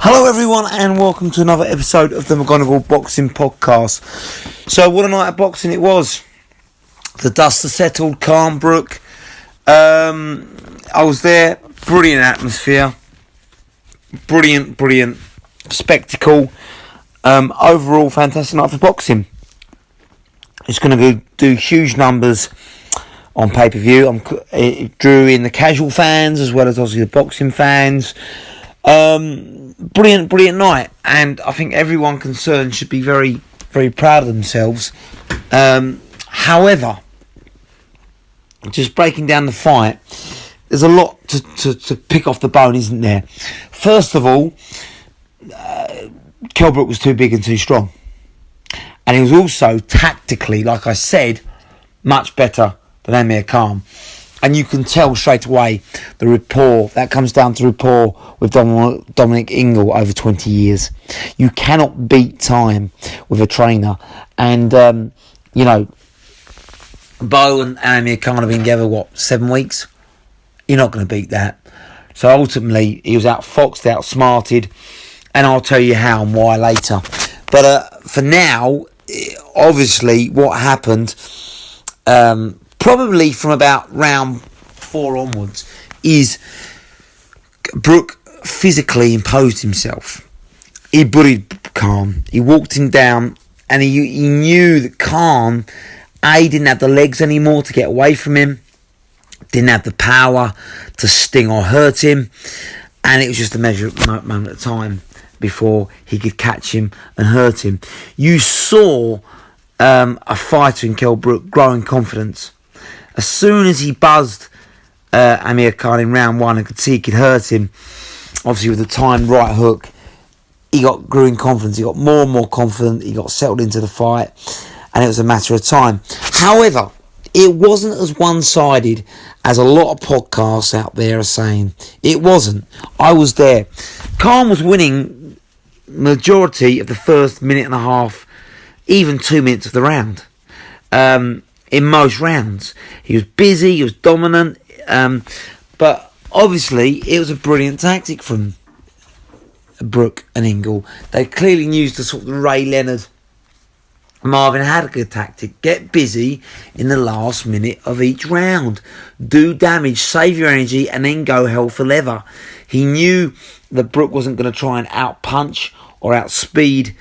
Hello everyone and welcome to another episode of the McGonagall Boxing Podcast. So what a night of boxing it was. The dust has settled, Khanbrook. I was there, brilliant atmosphere, brilliant spectacle. Overall fantastic night for boxing. It's going to do huge numbers on pay-per-view. It drew in the casual fans as well as obviously the boxing fans. Brilliant night, and I think everyone concerned should be very proud of themselves. However, just breaking down the fight, there's a lot to pick off the bone, isn't there? First of all, Kellbrook was too big and too strong, and he was also tactically, like I said, much better than Amirkhan. And you can tell straight away the rapport. That comes down to rapport with Dominic Ingle over 20 years. You cannot beat time with a trainer. And, Bo and Amirkhan have been together, 7 weeks? You're not going to beat that. So ultimately, he was outfoxed, outsmarted. And I'll tell you how and why later. But for now, obviously, what happened... probably from about round 4 onwards, is Brook physically imposed himself. He bullied Khan. He walked him down, and he knew that Khan, didn't have the legs anymore to get away from him, didn't have the power to sting or hurt him, and it was just a moment of time before he could catch him and hurt him. You saw a fighter in Kellbrook growing confidence. As soon as he buzzed Amirkhan in round 1 and could see he could hurt him, obviously with the timed right hook, he grew in confidence. He got more and more confident. He got settled into the fight, and it was a matter of time. However, it wasn't as one-sided as a lot of podcasts out there are saying. It wasn't. I was there. Khan was winning majority of the first minute and a half, even 2 minutes of the round. In most rounds, he was busy, he was dominant, but obviously it was a brilliant tactic from Brook and Ingle. They clearly used the sort of Ray Leonard, Marvin Hagler tactic. Get busy in the last minute of each round, do damage, save your energy, and then go hell for leather. He knew that Brook wasn't going to try and out-punch or outspeed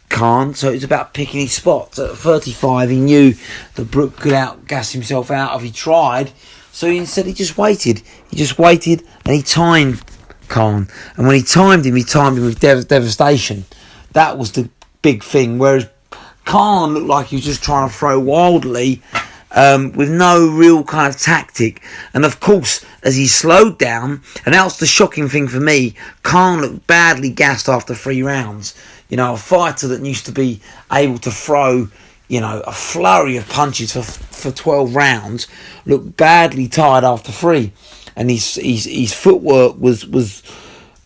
Khan, so it was about picking his spots. At 35, he knew that Brook could outgas himself out if he tried, so instead he just waited. And he timed Khan, and when he timed him with devastation. That was the big thing, whereas Khan looked like he was just trying to throw wildly, with no real kind of tactic. And of course, as he slowed down, and that was the shocking thing for me, Khan looked badly gassed after 3 rounds. A fighter that used to be able to throw, a flurry of punches for 12 rounds, looked badly tired after 3. And his footwork was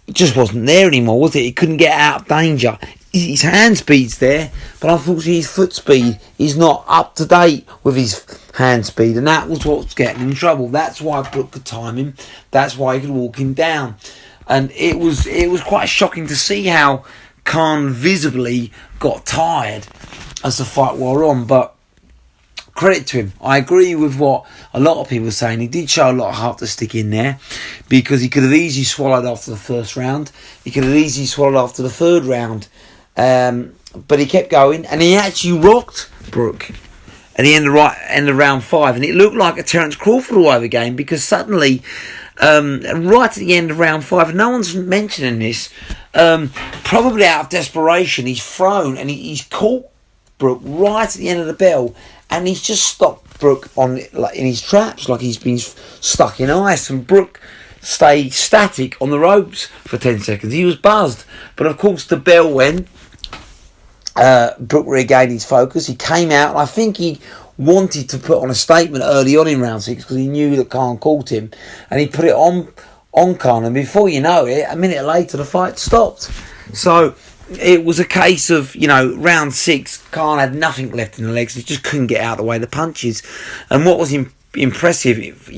just wasn't there anymore, was it? He couldn't get out of danger. His hand speed's there, but unfortunately his foot speed is not up to date with his hand speed, and that was what's getting him in trouble. That's why Brook could time him. That's why he could walk him down. And it was quite shocking to see how Khan visibly got tired as the fight wore on, but credit to him. I agree with what a lot of people are saying. He did show a lot of heart to stick in there, because he could have easily swallowed after the first round. He could have easily swallowed after the 3rd round. But he kept going, and he actually rocked Brook at the end of round 5, and it looked like a Terence Crawford all-over game, because suddenly, right at the end of round 5, and no one's mentioning this, probably out of desperation, he's thrown and he's caught Brook right at the end of the bell, and he's just stopped Brook in his traps, like he's been stuck in ice, and Brook stayed static on the ropes for 10 seconds. He was buzzed, but of course the bell went. Brook regained his focus. He came out, and I think he wanted to put on a statement early on in round 6, because he knew that Khan caught him, and he put it on Khan, and before you know it, a minute later the fight stopped. So it was a case of, round 6, Khan had nothing left in the legs. He just couldn't get out of the way of the punches. And what was impressive,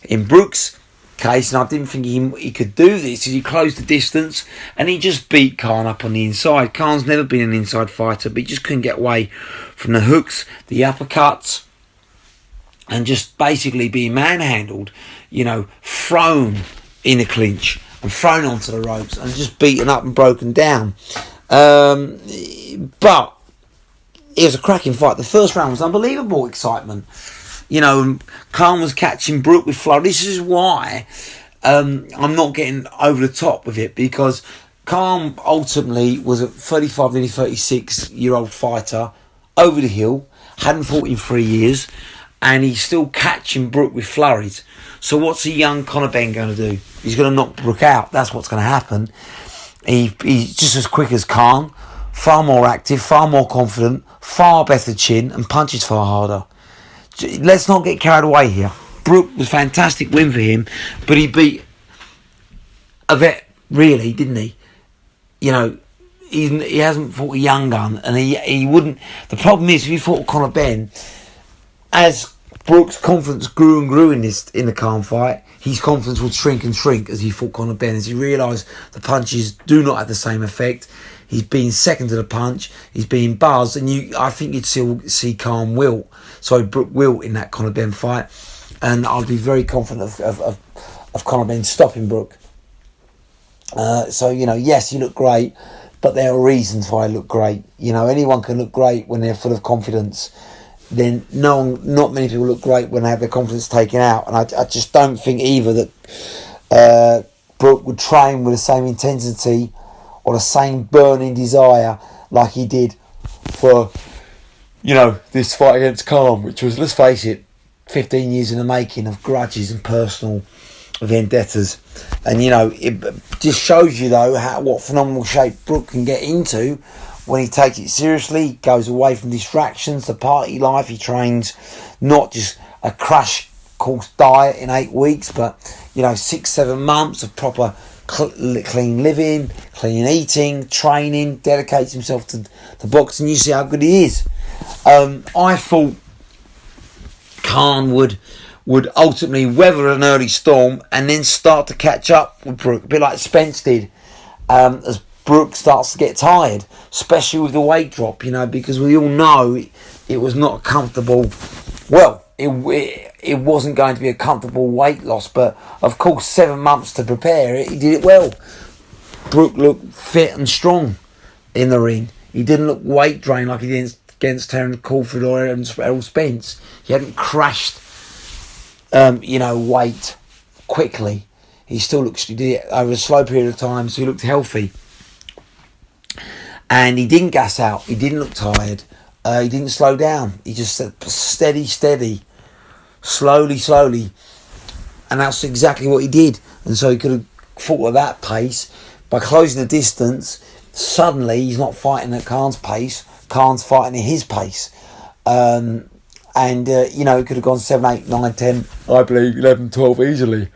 in Brook's case, and I didn't think he could do this, is he closed the distance and he just beat Khan up on the inside. Khan's never been an inside fighter, but he just couldn't get away from the hooks, the uppercuts, and just basically being manhandled, thrown in a clinch and thrown onto the ropes and just beaten up and broken down. But it was a cracking fight. The first round was unbelievable excitement. Khan was catching Brook with flow. This is why I'm not getting over the top with it, because Khan ultimately was a 35, nearly 36-year-old fighter, over the hill, hadn't fought in 3 years, and he's still catching Brook with flurries. So what's a young Conor Benn going to do? He's going to knock Brook out. That's what's going to happen. He's just as quick as Khan, far more active, far more confident, far better chin, and punches far harder. Let's not get carried away here. Brook was a fantastic win for him, but he beat a vet, really, didn't he? He hasn't fought a young gun, and he wouldn't. The problem is, if he fought Conor Benn, as Brook's confidence grew and grew in the Khan fight, his confidence would shrink and shrink as he fought Conor Benn, as he realised the punches do not have the same effect. He's being second to the punch. He's being buzzed, and I think you'd still see Brook wilt in that Conor Benn fight, and I'd be very confident of Conor Benn stopping Brook. Yes, he looked great, but there are reasons why he looked great. Anyone can look great when they're full of confidence. Then not many people look great when they have their confidence taken out, and I just don't think either that Brook would train with the same intensity or the same burning desire like he did for, this fight against Khan, which was, let's face it, 15 years in the making of grudges and personal vendettas. And, it just shows you, though, what phenomenal shape Brook can get into when he takes it seriously, goes away from distractions, the party life. He trains not just a crash course diet in 8 weeks, but, 6-7 months of proper clean living, clean eating, training, dedicates himself to boxing. You see how good he is. I thought Khan would ultimately weather an early storm and then start to catch up with Brook, a bit like Spence did, as Brook starts to get tired, especially with the weight drop, because we all know it was not comfortable. Well, it wasn't going to be a comfortable weight loss, but of course 7 months to prepare it, he did it well. Brook looked fit and strong in the ring. He didn't look weight drained like he did against Terence Crawford or Errol Spence. He hadn't crashed weight quickly. He did it over a slow period of time, so he looked healthy. And he didn't gas out. He didn't look tired. He didn't slow down. He just said steady, slowly. And that's exactly what he did. And so he could have fought at that pace. By closing the distance, suddenly he's not fighting at Khan's pace. Khan's fighting at his pace. He could have gone 7, 8, 9, 10, I believe 11, 12 easily.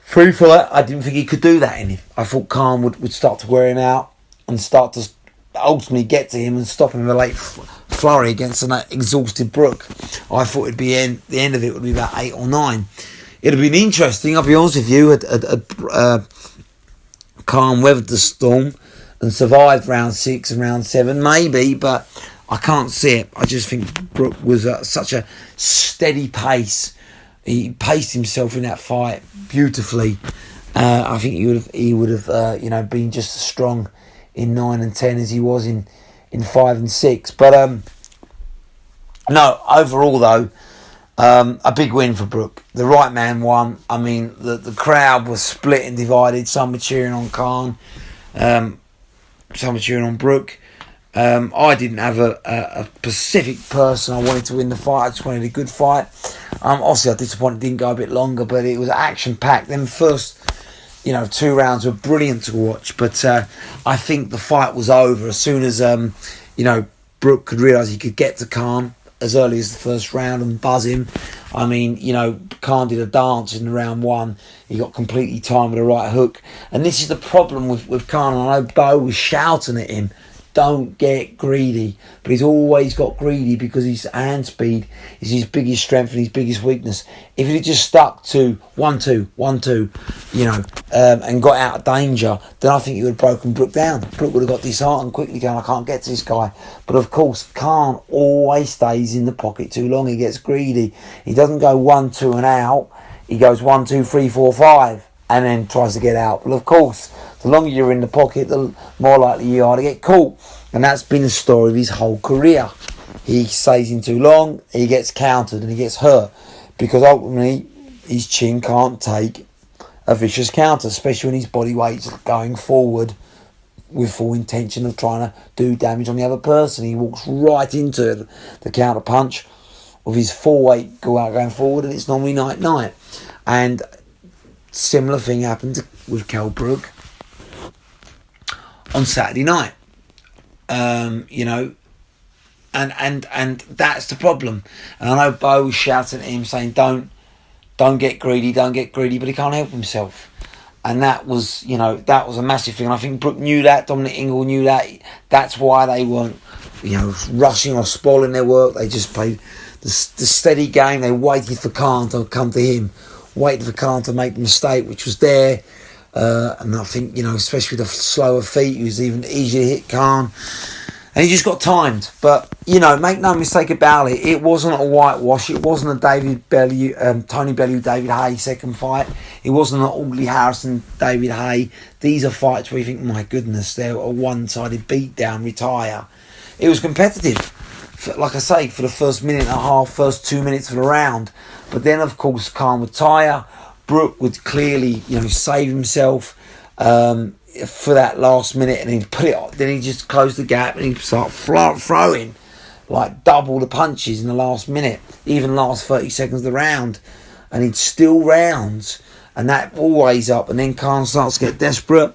Free fight, I didn't think he could do that in him. I thought Khan would start to wear him out and start to ultimately get to him and stop him in a late flurry against an exhausted Brook. I thought the end of it would be about 8 or 9. It'd have been interesting, I'll be honest with you, Khan weathered the storm and survived round 6 and round 7, maybe, but I can't see it. I just think Brook was at such a steady pace. He paced himself in that fight beautifully. I think he would have been just as strong in 9 and 10 as he was in 5 and 6. But no, overall though, a big win for Brook. The right man won. I mean, the crowd was split and divided. Some were cheering on Khan, some were cheering on Brook. I didn't have a specific person I wanted to win the fight. I just wanted a good fight. Obviously, I was disappointed it didn't go a bit longer, but it was action-packed. Then first, 2 rounds were brilliant to watch. But I think the fight was over as soon as, Brook could realise he could get to Khan as early as the first round and buzz him. I mean, Khan did a dance in round 1. He got completely timed with a right hook. And this is the problem with Khan. I know Bo was shouting at him, don't get greedy. But he's always got greedy because his hand speed is his biggest strength and his biggest weakness. If he'd just stuck to 1-2, 1-2, and got out of danger, then I think he would have broken Brook down. Brook would have got disheartened quickly, going, I can't get to this guy. But of course, Khan always stays in the pocket too long. He gets greedy. He doesn't go 1-2 and out. He goes 1, 2, 3, 4, 5, and then tries to get out. But of course, the longer you're in the pocket, the more likely you are to get caught. And that's been the story of his whole career. He stays in too long, he gets countered and he gets hurt. Because ultimately, his chin can't take a vicious counter, especially when his body weight's going forward with full intention of trying to do damage on the other person. He walks right into the counter punch with his full weight going forward, and it's normally night. And similar thing happened with Kellbrook on Saturday night. And that's the problem. And I know Bo was shouting at him saying, don't get greedy, but he can't help himself. And that was a massive thing. And I think Brook knew that, Dominic Ingle knew that. That's why they weren't, rushing or spoiling their work. They just played the steady game. They waited for Khan to come to him, waited for Khan to make the mistake, which was there. And I think, especially with the slower feet, it was even easier to hit Khan. And he just got timed. But, make no mistake about it, it wasn't a whitewash. It wasn't a Tony Bellew, David Haye second fight. It wasn't an Audley Harrison, David Haye. These are fights where you think, my goodness, they're a one-sided beatdown, retire. It was competitive, like I say, for the first minute and a half, first 2 minutes of the round. But then, of course, Khan would tire. Brook would clearly, save himself for that last minute, and he'd put it on. Then he'd just close the gap and he'd start throwing like double the punches in the last minute, even last 30 seconds of the round, and he'd steal rounds, and that always up. And then Khan starts to get desperate,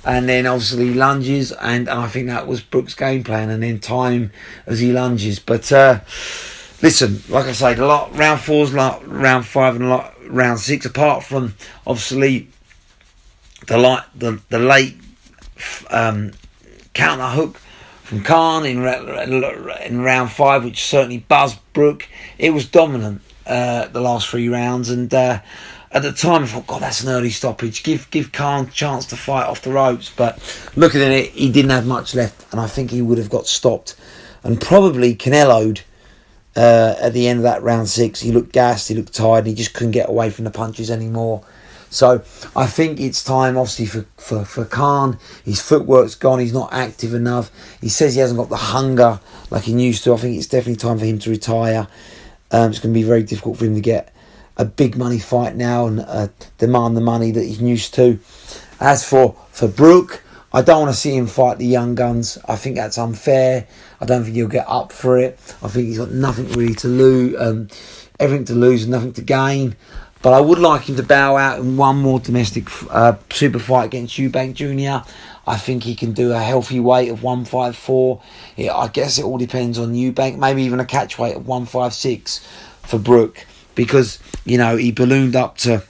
and then obviously he lunges, and I think that was Brook's game plan, and then time as he lunges. But listen, like I say, round 4's like round 5 and round 6, apart from obviously the late counter hook from Khan in round 5, which certainly buzzed Brook. It was dominant the last 3 rounds, and at the time I thought, God, that's an early stoppage. Give Khan a chance to fight off the ropes. But looking at it, he didn't have much left, and I think he would have got stopped and probably Canelo'd at the end of that round 6. He looked gassed, he looked tired, and he just couldn't get away from the punches anymore. So I think it's time, obviously, for Khan. His footwork's gone. He's not active enough. He says he hasn't got the hunger like he used to. I think it's definitely time for him to retire. It's going to be very difficult for him to get a big money fight now and demand the money that he's used to. As for Brook, I don't want to see him fight the young guns. I think that's unfair. I don't think he'll get up for it. I think he's got nothing really to lose, everything to lose and nothing to gain. But I would like him to bow out in one more domestic super fight against Eubank Jr. I think he can do a healthy weight of 154. I guess it all depends on Eubank. Maybe even a catch weight of 156 for Brook. Because, he ballooned up to,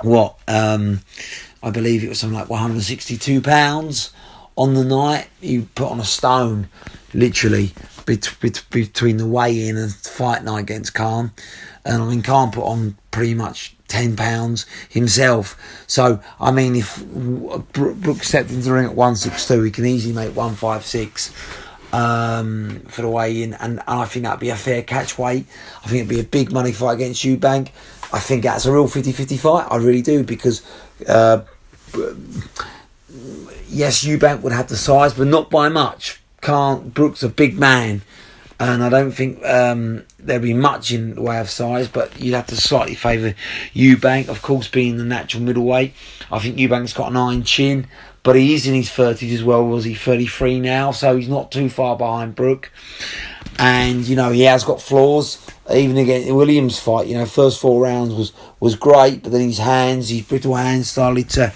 I believe it was something like 162 pounds on the night. He put on a stone, literally, between the weigh-in and fight night against Khan. And Khan put on pretty much 10 pounds himself. So, if Brook stepped into the ring at 162, he can easily make 156 for the weigh-in. And I think that'd be a fair catch weight. I think it'd be a big money fight against Eubank. I think that's a real 50-50 fight. I really do, because yes, Eubank would have the size, but not by much. Brook's a big man, and I don't think there'd be much in the way of size, but you'd have to slightly favour Eubank, of course, being the natural middleweight. I think Eubank's got an iron chin, but he is in his 30s as well. Was he 33 now? So he's not too far behind Brook. And, he has got flaws. Even against Williams' fight, first 4 rounds was great, but then his brittle hands started to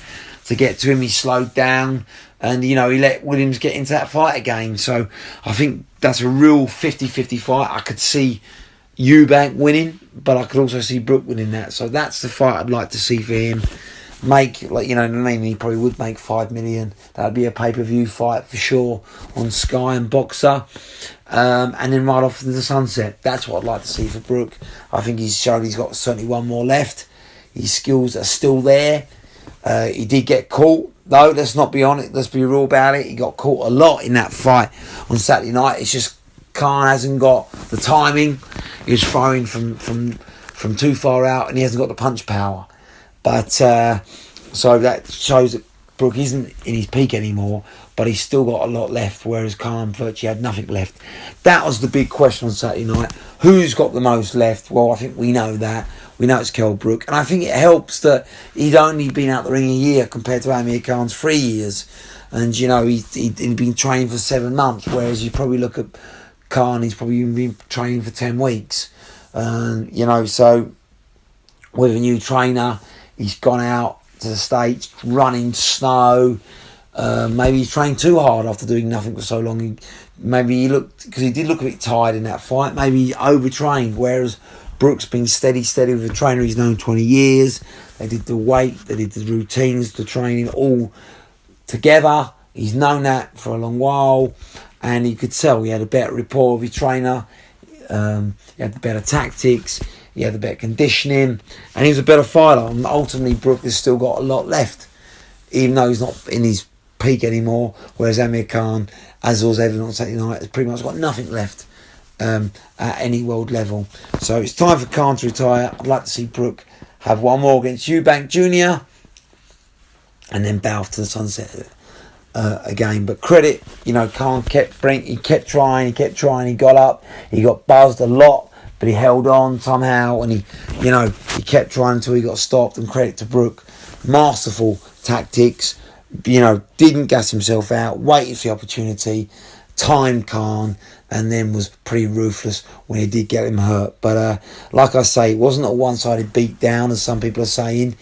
get to him. He slowed down, and, he let Williams get into that fight again. So I think that's a real 50-50 fight. I could see Eubank winning, but I could also see Brook winning that. So that's the fight I'd like to see for him. make, like, you know what I mean, he probably would make 5 million. That would be a pay-per-view fight for sure on Sky and Boxer. And then right off into the sunset. That's what I'd like to see for Brook. I think he's shown he's got certainly one more left. His skills are still there. He did get caught, though. Let's not be honest. Let's be real about it. He got caught a lot in that fight on Saturday night. It's just Khan hasn't got the timing. He was throwing from too far out, and he hasn't got the punch power. But so that shows that Brook isn't in his peak anymore, but he's still got a lot left, whereas Khan virtually had nothing left. That was the big question on Saturday night. Who's got the most left? Well, I think we know that. We know it's Kellbrook. And I think it helps that he'd only been out the ring a year compared to Amirkhan's 3 years. And, you know, he'd been training for 7 months, whereas you probably look at Khan, he's probably been training for 10 weeks. You know, so with a new trainer, he's gone out to the States, running snow. Maybe he's trained too hard after doing nothing for so long. Maybe he looked, because he did look a bit tired in that fight, maybe he overtrained, whereas Brook's been steady with a trainer he's known 20 years. They did the weight, they did the routines, the training all together. He's known that for a long while, and you could tell he had a better rapport with his trainer. He had the better tactics, he had the better conditioning, and he was a better fighter. And ultimately, Brook has still got a lot left, even though he's not in his peak anymore, whereas Amirkhan, as was evident on Saturday night, has pretty much got nothing left at any world level. So it's time for Khan to retire. I'd like to see Brook have one more against Eubank Jr. and then bow to the sunset again. But credit, you know, Khan kept trying, he got up, he got buzzed a lot, but he held on somehow, and he kept trying until he got stopped. And credit to Brook, masterful tactics, you know, didn't gas himself out, waited for the opportunity, timed Khan, and then was pretty ruthless when he did get him hurt. But like I say, it wasn't a one-sided beat down, as some people are saying.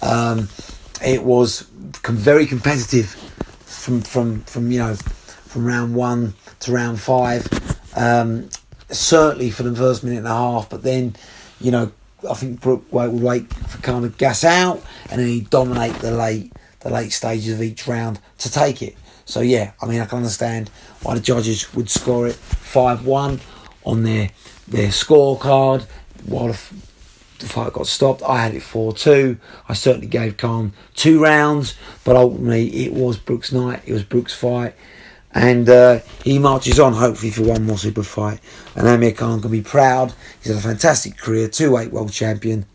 It was very competitive from round 1 to round 5. Certainly for the first minute and a half, but then, you know, I think Brook would wait for Khan to gas out, and then he'd dominate the late stages of each round to take it. So yeah, I mean, I can understand why the judges would score it 5-1 on their scorecard while the fight got stopped. I had it 4-2. I certainly gave Khan 2 rounds, but ultimately it was Brook's night. It was Brook's fight, and he marches on hopefully for one more super fight. And Amirkhan can be proud. He's had a fantastic career, 2-weight world champion,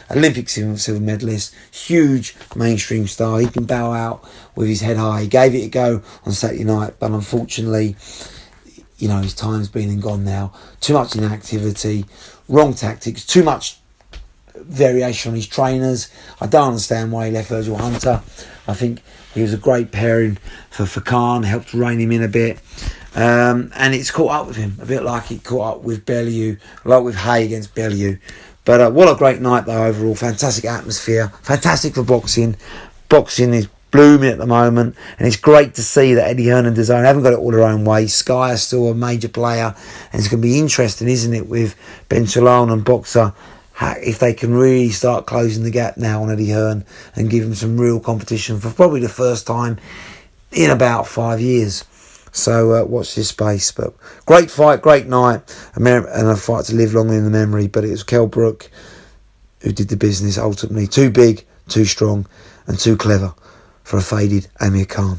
Olympic silver medalist, huge mainstream star. He can bow out with his head high. He gave it a go on Saturday night, but unfortunately, you know, his time's been and gone now. Too much inactivity, wrong tactics, too much variation on his trainers. I don't understand why he left Virgil Hunter. I think he was a great pairing for Khan, helped rein him in a bit. And it's caught up with him, a bit like it caught up with Bellew, like with Hay against Bellew. But what a great night though overall. Fantastic atmosphere. Fantastic for boxing. Boxing is blooming at the moment. And it's great to see that Eddie Hearn and DAZN haven't got it all their own way. Sky is still a major player. And it's going to be interesting, isn't it, with Ben Shalom and Boxer, if they can really start closing the gap now on Eddie Hearn and give him some real competition for probably the first time in about 5 years. So watch this space. But great fight, great night, and a fight to live long in the memory. But it was Kellbrook who did the business ultimately. Too big, too strong, and too clever for a faded Amirkhan.